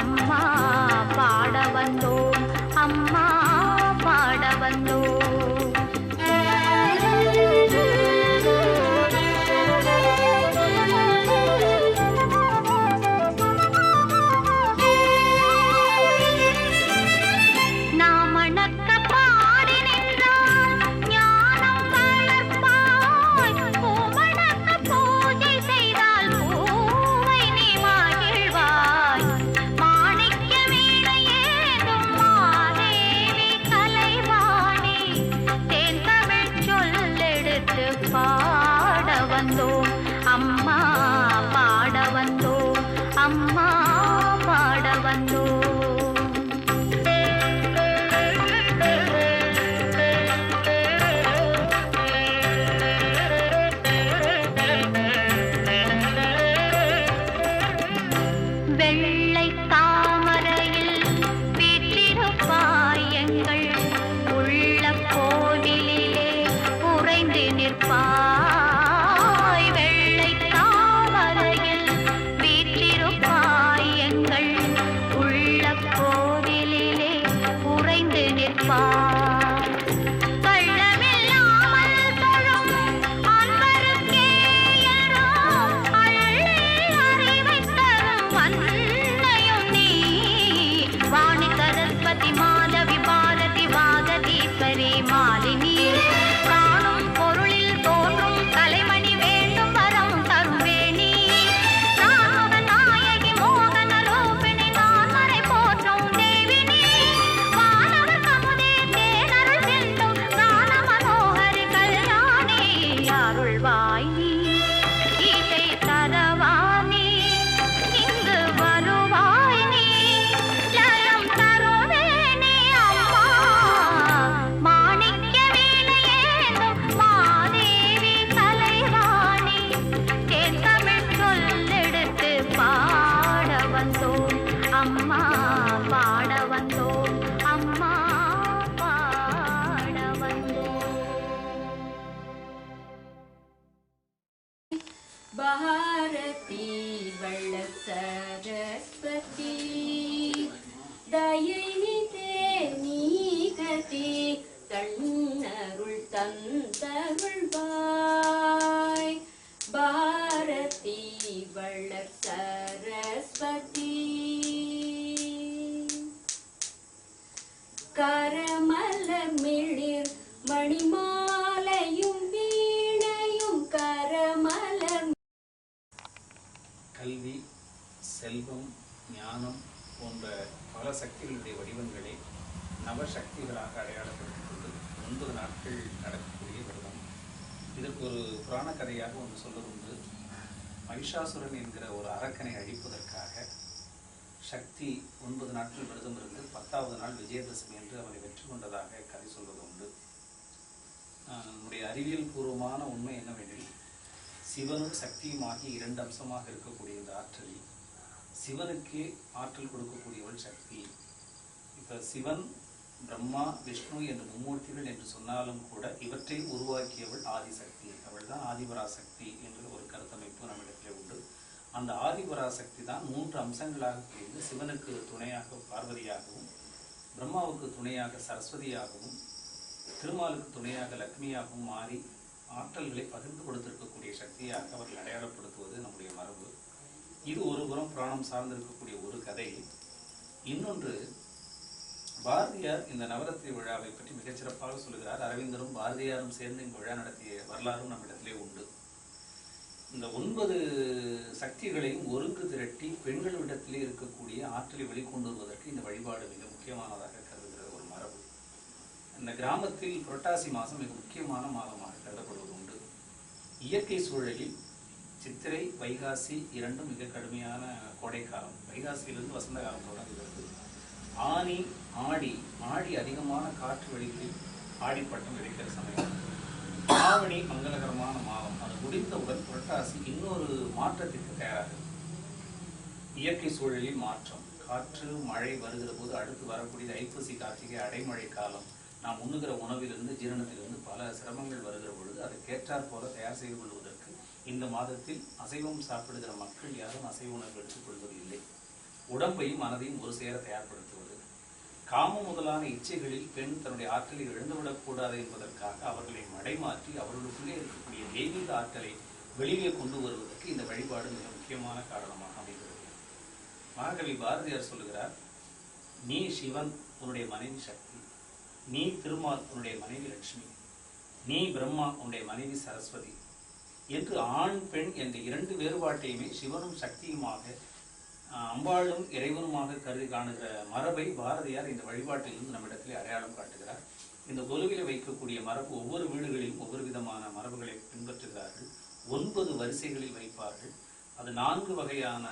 அம்மா பாட வந்தோம், அம்மா பாட வந்தோம். அம்மா பாட வந்தோம், அம்மா பாட வந்தோம். வெள்ளை தாமரையில் வீற்றிருப்பாய் எங்கள் உள்ள கோவிலிலே உறைந்து நிற்பாய். பாரதி வள்ள சரஸ்வதி தயைதே நீகதி தன்னருள் தந்தருள்வாய். பாரதி வள்ள சரஸ்வதி கரமலர் மிளிர் மணிமாலையும் வீணையும் கரமலர். கல்வி, செல்வம், ஞானம் போன்ற பல சக்திகளுடைய வடிவங்களை நவசக்திகளாக அடையாளப்படுத்திக்கொண்டு 9 நாட்கள் நடக்கக்கூடிய விரதம். இதற்கு ஒரு புராண கதையாக ஒன்று சொல்வதுண்டு. மகிஷாசுரன் என்கிற ஒரு அரக்கனை அழிப்பதற்காக சக்தி 9 நாட்கள் விரதம் இருந்து 10வது நாள் விஜயதசமி என்று அவரை வெற்றி கொண்டதாக கதை சொல்வது உண்டு. நம்முடைய அறிவியல் பூர்வமான உண்மை என்னவெனில், சிவனும் சக்தியுமாகி 2 அம்சமாக இருக்கக்கூடிய இந்த ஆற்றலில் சிவனுக்கே ஆற்றல் கொடுக்கக்கூடியவள் சக்தி. இப்போ சிவன், பிரம்மா, விஷ்ணு என்று மும்மூர்த்திகள் என்று சொன்னாலும் கூட இவற்றை உருவாக்கியவள் ஆதிசக்தி. அவள் தான் ஆதிபராசக்தி என்ற ஒரு கருத்தமைப்பு நம்மிடத்தில் உண்டு. அந்த ஆதிபராசக்தி தான் 3 அம்சங்களாக பிரிந்து சிவனுக்கு துணையாக பார்வதியாகவும், பிரம்மாவுக்கு துணையாக சரஸ்வதியாகவும், திருமாலுக்கு துணையாக லக்ஷ்மியாகவும் மாறி ஆற்றல்களை பகிர்ந்து கொடுத்திருக்கக்கூடிய சக்தியாக அவர்கள் அடையாளப்படுத்துவது நம்முடைய மரபு. இது ஒரு புறம் புராணம் சார்ந்திருக்கக்கூடிய ஒரு கதை. இன்னொன்று, பாரதியார் இந்த நவராத்திரி விழாவை பற்றி மிகச்சிறப்பாக சொல்லுகிறார். அரவிந்தரும் பாரதியாரும் சேர்ந்து இந்த விழா நடத்திய வரலாறும் நம்மிடத்திலே உண்டு. இந்த 9 சக்திகளையும் ஒருங்கு திரட்டி பெண்களிடத்திலே இருக்கக்கூடிய ஆற்றலை வெளிக்கொண்டு வருவதற்கு இந்த வழிபாடு மிக முக்கியமானதாக கருதுகிற ஒரு மரபு. இந்த கிராமத்தில் புரட்டாசி மாதம் மிக முக்கியமான மாதமாக கருதப்படுவது உண்டு. இயற்கை சூழலில் சித்திரை, வைகாசி 2ம் மிக கடுமையான கோடைக்காலம். வைகாசியிலிருந்து வசந்த காலம் தொடங்குகிறது. ஆனி, ஆடி அதிகமான காற்று வெளியில் ஆடிப்பட்டம் கிடைக்கிற சமயம். ஆவணி மங்களகரமான மாதம். அது முடிந்தவுடன் புரட்டாசி இன்னொரு மாற்றத்திற்கு தயாராகிறது. இயற்கை சூழலில் மாற்றம், காற்று மழை வருகிற போது அடுத்து வரக்கூடிய ஐப்பசி கார்த்திகை அடைமழை காலம். நாம் உண்ணுகிற உணவிலிருந்து ஜீரணத்திலிருந்து பல சிரமங்கள் வருகிற பொழுது அதை கேட்டார் போல தயார் செய்து கொள்வதற்கு இந்த மாதத்தில் அசைவம் சாப்பிடுகிற மக்கள் யாரும் அசைவ உணவு எடுத்துக்கொள்வது இல்லை. உடம்பையும் மனதையும் ஒரு சேர தயார்படுத்துவது. காமம் முதலான இச்சைகளில் பெண் தன்னுடைய ஆற்றலை இழந்துவிடக்கூடாது என்பதற்காக அவர்களை மடைமாற்றி அவர்களுக்குள்ளே இருக்கக்கூடிய தெய்வீக ஆற்றலை வெளியே கொண்டு வருவதற்கு இந்த வழிபாடு மிக முக்கியமான காரணமாக அமைகிறது. மகாகவி பாரதியார் சொல்லுகிறார், நீ சிவன் உன்னுடைய மனைவி சக்தி, நீ திருமால் உன்னுடைய மனைவி லட்சுமி, நீ பிரம்மா உன்னுடைய மனைவி சரஸ்வதி என்று ஆண் பெண் என்ற இரண்டு வேறுபாட்டையுமே சிவனும் சக்தியுமாக அம்பாளும் இறைவனுமாக கருதி காணுகிற மரபை பாரதியார் இந்த வழிபாட்டிலிருந்து நம்மிடத்தில் அடையாளம் காட்டுகிறார். இந்த கொலுவில வைக்கக்கூடிய மரபு ஒவ்வொரு வீடுகளிலும் ஒவ்வொரு விதமான மரபுகளை பின்பற்றுகிறார்கள். 9 வரிசைகளில் வைப்பார்கள். அது 4 வகையான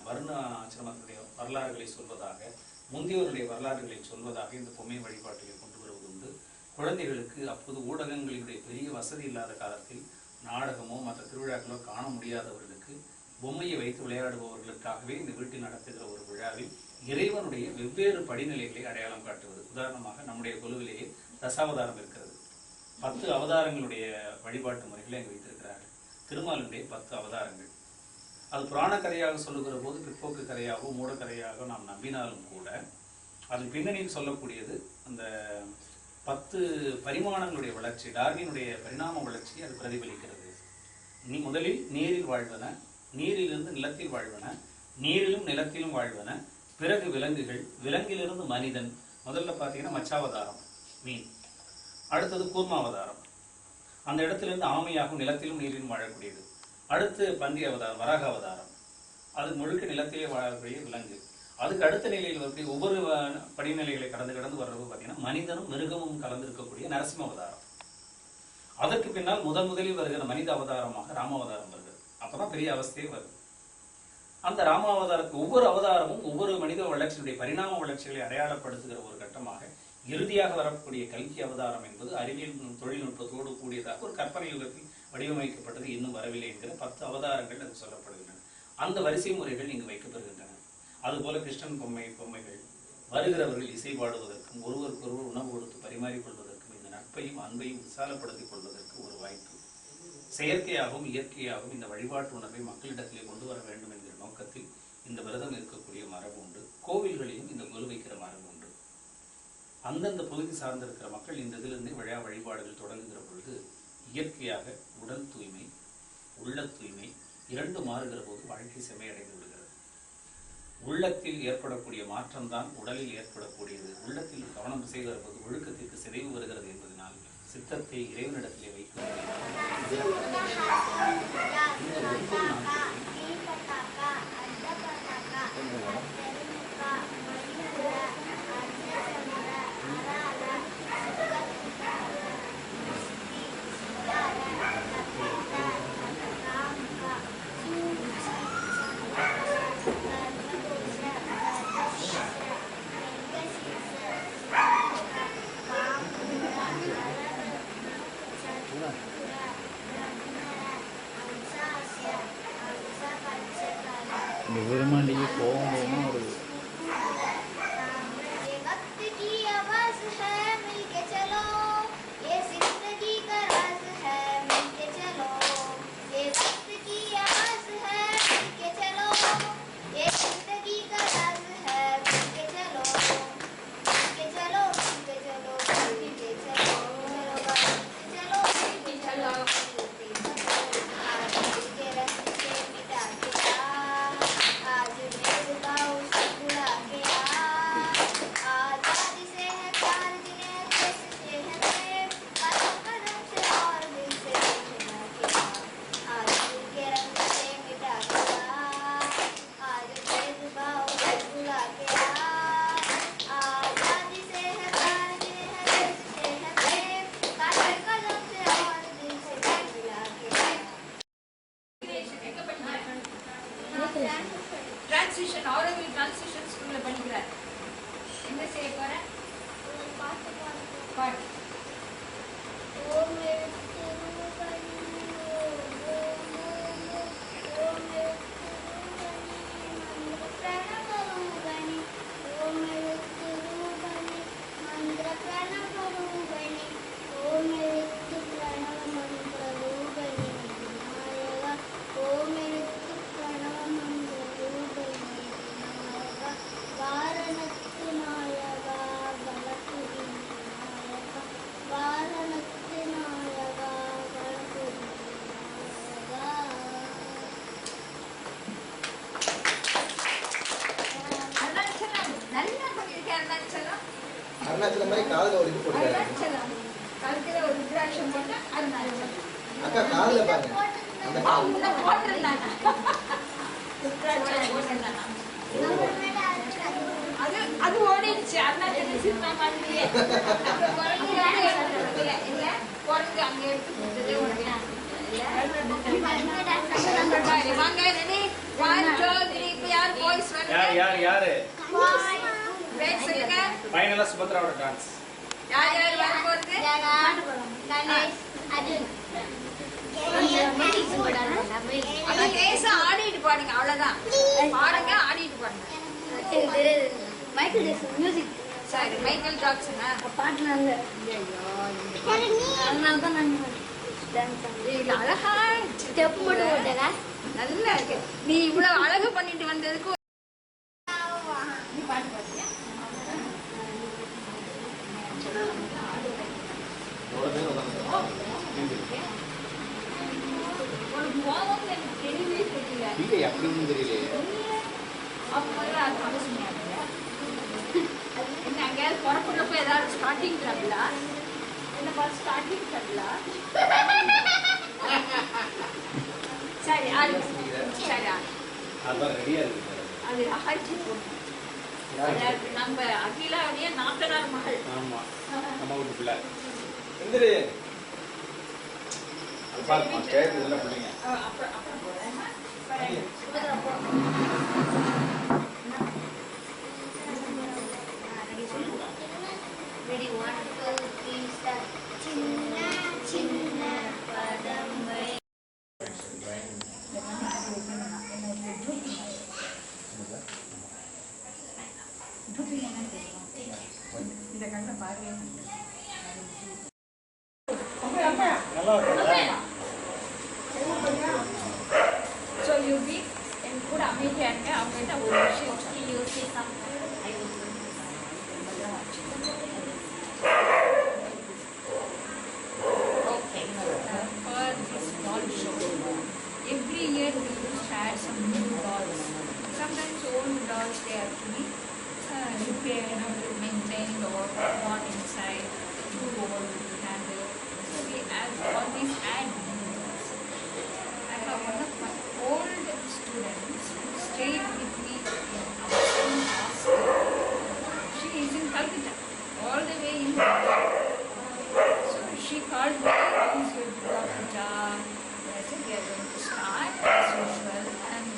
வர்ண ஆசிரமத்துடைய வரலாறுகளை சொல்வதாக, முந்தையோருடைய வரலாறுகளை சொல்வதாக இந்த பொம்மை வழிபாட்டில் கொண்டு வருவது உண்டு. குழந்தைகளுக்கு அப்போது ஊடகங்களினுடைய பெரிய வசதி இல்லாத காலத்தில் நாடகமோ மற்ற திருவிழாக்களோ காண முடியாதவர்களுக்கு பொம்மையை வைத்து விளையாடுபவர்களுக்காகவே இந்த வீட்டில் நடத்துகிற ஒரு விழாவில் இறைவனுடைய வெவ்வேறு படிநிலைகளை அடையாளம் காட்டுவது. உதாரணமாக நம்முடைய கொலுவிலேயே தசாவதாரம் இருக்கிறது. 10 அவதாரங்களுடைய வழிபாட்டு முறைகளை அங்கு வைத்திருக்கிறார்கள். திருமாலுடைய 10 அவதாரங்கள். அது புராண கதையாக சொல்லுகிற போது பிற்போக்கு கதையாகவோ மூட கதையாக நாம் நம்பினாலும் கூட அதன் பின்னணியில் சொல்லக்கூடியது அந்த 10 பரிமாணங்களுடைய வளர்ச்சி, டார்வினுடைய பரிணாம வளர்ச்சியை அது பிரதிபலிக்கிறது. முதலில் நீரில் வாழ்வன, நீரிலிருந்து நிலத்தில் வாழ்வன, நீரிலும் நிலத்திலும் வாழ்வன, பிறகு விலங்குகள், விலங்கிலிருந்து மனிதன். முதல்ல பார்த்தீங்கன்னா மச்சாவதாரம் மீன், அடுத்தது கூர்மாவதாரம், அந்த இடத்திலிருந்து ஆமையாகும் நிலத்திலும் நீரிலும் வாழக்கூடியது. அடுத்து பந்தி அவதாரம், வராக அவதாரம், அது முழுக்க நிலத்திலே வாழக்கூடிய விலங்கு. அதுக்கு அடுத்த நிலையில் வரக்கூடிய ஒவ்வொரு படிநிலைகளை கடந்து வர்றது பார்த்தீங்கன்னா மனிதனும் மிருகமும் கலந்திருக்கக்கூடிய நரசிம்ம அவதாரம். அதற்கு பின்னால் முதலில் வருகிற மனித அவதாரமாக ராமாவதாரம் வருகிறது. அப்பதான் பெரிய அவஸ்தையே வருது. அந்த ராமாவதாரத்துக்கு ஒவ்வொரு அவதாரமும் ஒவ்வொரு மனித வளர்ச்சியுடைய பரிணாம வளர்ச்சிகளை அடையாளப்படுத்துகிற ஒரு கட்டமாக இறுதியாக வரக்கூடிய கல்கி அவதாரம் என்பது அறிவியல் தொழில்நுட்பத்தோடு கூடியதாக ஒரு கற்பனை யுகத்தில் வடிவமைக்கப்பட்டது, இன்னும் வரவில்லை என்கிற 10 அவதாரங்கள் அது சொல்லப்படுகின்றன. அந்த வரிசை முறைகள் இங்கு வைக்கப்படுகின்றன. அதுபோல கிருஷ்ணன் பொம்மைகள் வருகிறவர்கள் இசை பாடுவதற்கும் ஒருவருக்கொருவர் உணவு கொடுத்து பரிமாறிக்கொள்வதற்கும் இந்த நட்பையும் அன்பையும் விசாலப்படுத்திக் கொள்வதற்கு ஒரு வாய்ப்பு. செயற்கையாகவும் இயற்கையாகவும் இந்த வழிபாட்டு உணர்வை மக்களிடத்திலே கொண்டு வர வேண்டும் என்கிற நோக்கத்தில் இந்த விரதம் இருக்கக்கூடிய மரபு உண்டு. கோவில்களிலும் இந்த கொலு வைக்கிற மரபு உண்டு. அந்தந்த பகுதி சார்ந்திருக்கிற மக்கள் இந்த இதிலிருந்தே வழிபாடுகள் தொடங்குகிற பொழுது இயற்கையாக உடல் தூய்மை, உள்ள தூய்மை இரண்டு மாறுகிற போது வாழ்க்கை செம்மையடைந்து விடுகிறது. உள்ளத்தில் ஏற்படக்கூடிய மாற்றம்தான் உடலில் ஏற்படக்கூடியது. உள்ளத்தில் கவனம் செய்கிற போது ஒழுக்கத்திற்கு சிதைவு வருகிறது என்பதனால் சித்தத்தை இறைவனிடத்திலே வைக்க இந்த விருமாண்டிக்கு போகும்போதுனா ஒரு டிரான்சிஷன் ஆரோவில் டிரான்சிஷன் ஸ்கூல்ல படிக்கிறார். என்ன செய்ய போற? பாட்டு. அருணாச்சலம் மாதிரி காதுல ஒரு இது போட்டுருக்காரு. அருணாச்சலம். கழுத்துல ஒரு ருத்ராட்சம் போட்டு அருணாச்சலம். அக்கா காதுல பாருங்க. அந்த காது. முன்ன போட்டிருந்தாங்க. ருத்ராட்சம் போட்டிருந்தாங்க. அது ஓடிடுச்சு. அருணாச்சலம் சினிமா மாதிரியே. குரங்கு இல்ல குரங்கு அங்க எடுத்து கொடுத்ததே உடனே வாங்க ரெடி 1 2 3 இப்ப யார் பாய்ஸ் வரீங்க யாரு பேர் சொல்லுங்க ஃபைனலா சுபத்ராவோட டான்ஸ் யார் வர போறது கணேஷ் அர்ஜுன் அத லேசா ஆடிட்டு பாடுங்க அவ்வளவுதான் பாடுங்க ஆடிட்டு பாடுங்க மைக்கேல் ஜாக்சன் மியூசிக் சரி மைக்கேல் ஜாக்சனா பாட்டு நல்ல அதனால தான் நான் டான்ஸ் இது அழகா ஸ்டெப் மட்டும் போட்டேங்க நல்லா இருக்கு நீ இவ்வளவு அழகு பண்ணிட்டு வந்ததுக்கு நீ பாட்டு பாடுறியா உனக்கு கோவம் எனக்கு தெரியவே தெரியல இல்லை அப்படி ஒன்றும் தெரியலையே. அப்போல்லாம் அது அவசியம் என்ன அங்கேயாவது புறப்படுறப்ப ஏதாவது ஸ்டார்டிங் ட்ரபிளா என்னப்பா ஸ்டார்டிங் ட்ரபிளா சரி ஆடு சரி ஆடு அதான் ரெடியா இருக்கு அது ஆட்சி போட்டு நம்ம அகிலாவுடைய நாத்தனார் மகள் ஆமா நம்ம வீட்டு பிள்ளை எந்திரு பாருமா கேட்குது இதெல்லாம் பிள்ளைங்க அப்புறம் அப்புறம் போறேன் ரெடி 1 2 3 ஸ்டார்ட் சின்ன சின்ன பதமை இந்த கண்ணை பாருங்க நல்லா இருக்கு ஸோ யூ பி என் கூட அமைதியாக இருங்க அவங்ககிட்ட ஒரு விஷயம் யோசிக்கலாம் Okay. For this doll show, every year we used to add some new dolls. Sometimes old dolls they have to be repaired or maintained or bought inside, too old to handle. So we always add new dolls. I have one of my old students who stayed with me in our school hostel. She is in Calcutta, all the way in So she called me, "Is your Durga I said, "We are going to start as usual, and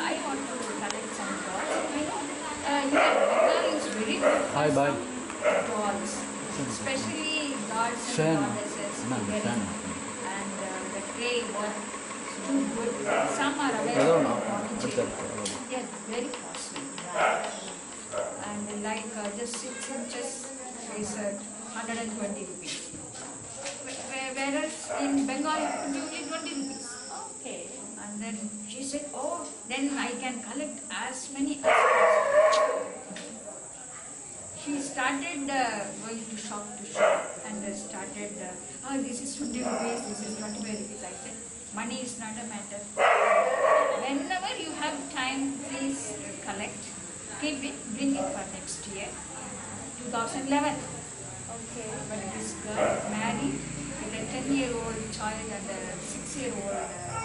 I want to collect some dolls." I know Bengal is very good for Bye, bye. some dolls, especially dolls and Fan. goddesses. No, very fan. good. And the clay work is too good. Some are I don't available know. in What's Pondicherry. that? They are very costly. And like just 6 inches is 120 rupees. Whereas in Bengal you need 20 rupees. Okay. And then she said, "Oh, then I can collect as many as possible." She started going to shop and started, this is 20 rupees, this is 25 rupees. I said, money is not a matter. Whenever you have time, please collect. Keep it, bring it for next year, 2011. Okay. But this girl married with a 10-year-old child and a 6-year-old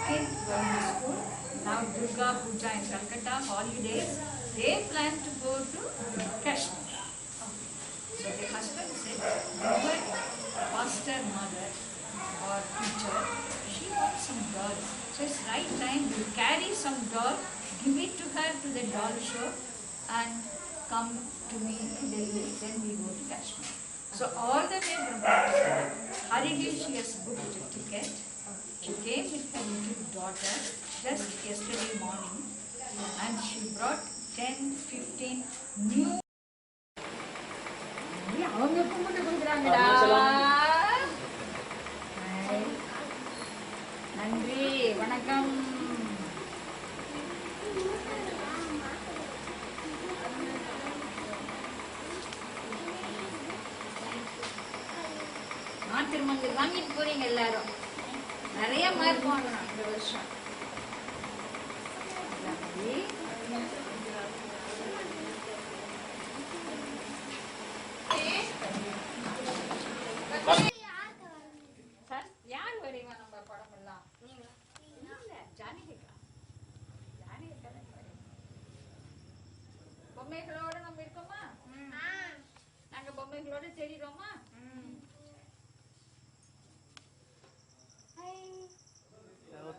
kid going to school. Now Durga Puja in Calcutta, holidays, they plan to go to Kashmir. So the husband said, "Your pastor mother or teacher, she wants some dolls. So it's right time you carry some doll, give it to her to the doll show and come to me in Delhi, then we go to Kashmir." So all the way from Kashmir, hurriedly she has booked a ticket. She came with her little daughter just yesterday morning and she brought 10-15 new அவங்க கும்பிட்டு கொடுக்குறாங்கடா நன்றி வணக்கம் திருமங்கல் வாங்கிட்டு போறீங்க எல்லாரும் நிறைய mark வாங்கணும் இந்த வருஷம் நன்றி. 1 பொம்மைகளோட நம்ம இருக்கோமா? நாங்க பொம்மைகளோட தெரியுறோமா?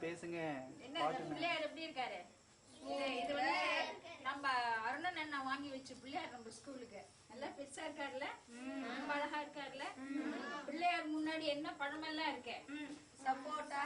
பேசுங்க. என்ன பிள்ளையார் எப்படி இருக்காரு? இது வந்து நம்ம அருணன் அண்ணா வாங்கி வச்ச பிள்ளையார் நம்ம ஸ்கூலுக்கு நல்லா பெருசா இருக்காருல்ல, ரொம்ப அழகா இருக்காருல்ல. பிள்ளையார் முன்னாடி என்ன பழமெல்லாம் இருக்கு? சப்போட்டா